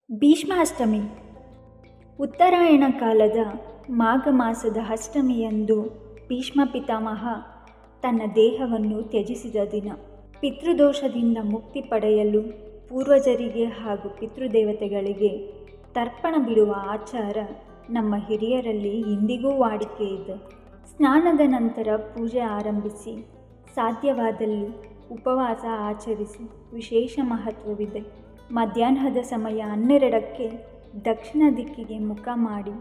ಭೀಷ್ಮಾಷ್ಟಮಿ. ಉತ್ತರಾಯಣ ಕಾಲದ ಮಾಘ ಮಾಸದ ಅಷ್ಟಮಿಯಂದು ಭೀಷ್ಮ ಪಿತಾಮಹ ತನ್ನ ದೇಹವನ್ನು ತ್ಯಜಿಸಿದ ದಿನ. ಪಿತೃದೋಷದಿಂದ ಮುಕ್ತಿ ಪಡೆಯಲು ಪೂರ್ವಜರಿಗೆ ಹಾಗೂ ಪಿತೃದೇವತೆಗಳಿಗೆ ತರ್ಪಣ ಬಿಡುವ ಆಚಾರ ನಮ್ಮ ಹಿರಿಯರಲ್ಲಿ ಇಂದಿಗೂ ವಾಡಿಕೆ ಇದೆ. ಸ್ನಾನದ ನಂತರ ಪೂಜೆ ಆರಂಭಿಸಿ ಸಾಧ್ಯವಾದಲ್ಲಿ ಉಪವಾಸ ಆಚರಿಸಿ ವಿಶೇಷ ಮಹತ್ವವಿದೆ. ಮಧ್ಯಾಹ್ನದ ಸಮಯ 12ಕ್ಕೆ ದಕ್ಷಿಣ ದಿಕ್ಕಿಗೆ ಮುಖ ಮಾಡಿ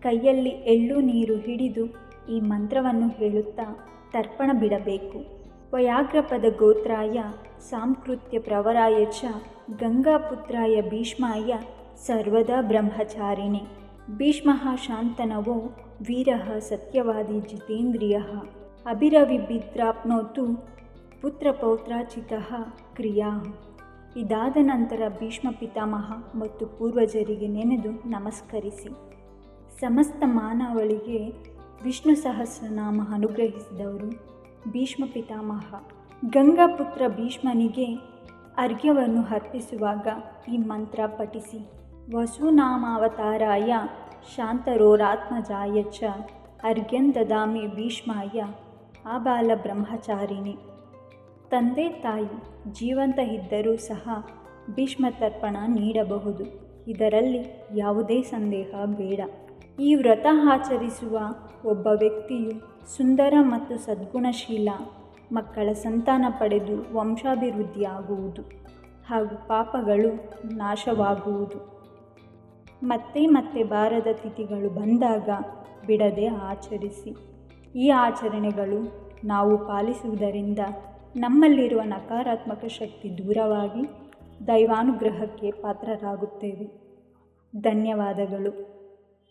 ಕೈಯಲ್ಲಿ ಎಳ್ಳು ನೀರು ಹಿಡಿದು ಈ ಮಂತ್ರವನ್ನು ಹೇಳುತ್ತಾ ತರ್ಪಣ ಬಿಡಬೇಕು. ವಯಾಗ್ರಪದ ಗೋತ್ರಾಯ ಸಾಂಕೃತ್ಯ ಪ್ರವರಾಯ ಚ ಗಂಗಾಪುತ್ರಾಯ ಭೀಷ್ಮಾಯ ಸರ್ವದಾ ಬ್ರಹ್ಮಚಾರಿಣೆ. ಭೀಷ್ಮಃ ಶಾಂತನವೋ ವೀರಃ ಸತ್ಯವಾದಿ ಜಿತೇಂದ್ರಿಯಃ ಅಭಿರವಿಭಿದ್ರಾಪ್ನೋತು ಪುತ್ರಪೌತ್ರಾಚಿತಃ ಕ್ರಿಯಾ. ಇದಾದ ನಂತರ ಭೀಷ್ಮ ಪಿತಾಮಹ ಮತ್ತು ಪೂರ್ವಜರಿಗೆ ನೆನೆದು ನಮಸ್ಕರಿಸಿ ಸಮಸ್ತ ಮಾನವಳಿಗೆ ವಿಷ್ಣು ಸಹಸ್ರನಾಮ ಅನುಗ್ರಹಿಸಿದವರು ಭೀಷ್ಮ ಪಿತಾಮಹ. ಗಂಗಾಪುತ್ರ ಭೀಷ್ಮನಿಗೆ ಅರ್ಘ್ಯವನ್ನು ಅರ್ಪಿಸುವಾಗ ಈ ಮಂತ್ರ ಪಠಿಸಿ. ವಸೂನಾಮಾವತಾರಾಯ ಶಾಂತರೋರಾತ್ಮಜಾಯ ಚ ಅರ್ಘ್ಯಂ ದದಾಮಿ ಭೀಷ್ಮಾಯ ಆಬಾಲ ಬ್ರಹ್ಮಚಾರಿಣಿ. ತಂದೆ ತಾಯಿ ಜೀವಂತ ಇದ್ದರೂ ಸಹ ಭೀಷ್ಮ ತರ್ಪಣ ನೀಡಬಹುದು, ಇದರಲ್ಲಿ ಯಾವುದೇ ಸಂದೇಹ ಬೇಡ. ಈ ವ್ರತ ಆಚರಿಸುವ ಒಬ್ಬ ವ್ಯಕ್ತಿಯು ಸುಂದರ ಮತ್ತು ಸದ್ಗುಣಶೀಲ ಮಕ್ಕಳ ಸಂತಾನ ಪಡೆದು ವಂಶಾಭಿವೃದ್ಧಿಯಾಗುವುದು ಹಾಗೂ ಪಾಪಗಳು ನಾಶವಾಗುವುದು. ಮತ್ತೆ ಮತ್ತೆ ಬಾರದ ತಿಥಿಗಳು ಬಂದಾಗ ಬಿಡದೆ ಆಚರಿಸಿ. ಈ ಆಚರಣೆಗಳು ನಾವು ಪಾಲಿಸುವುದರಿಂದ ನಮ್ಮಲ್ಲಿರುವ ನಕಾರಾತ್ಮಕ ಶಕ್ತಿ ದೂರವಾಗಿ ದೈವಾನುಗ್ರಹಕ್ಕೆ ಪಾತ್ರರಾಗುತ್ತೇವೆ. ಧನ್ಯವಾದಗಳು.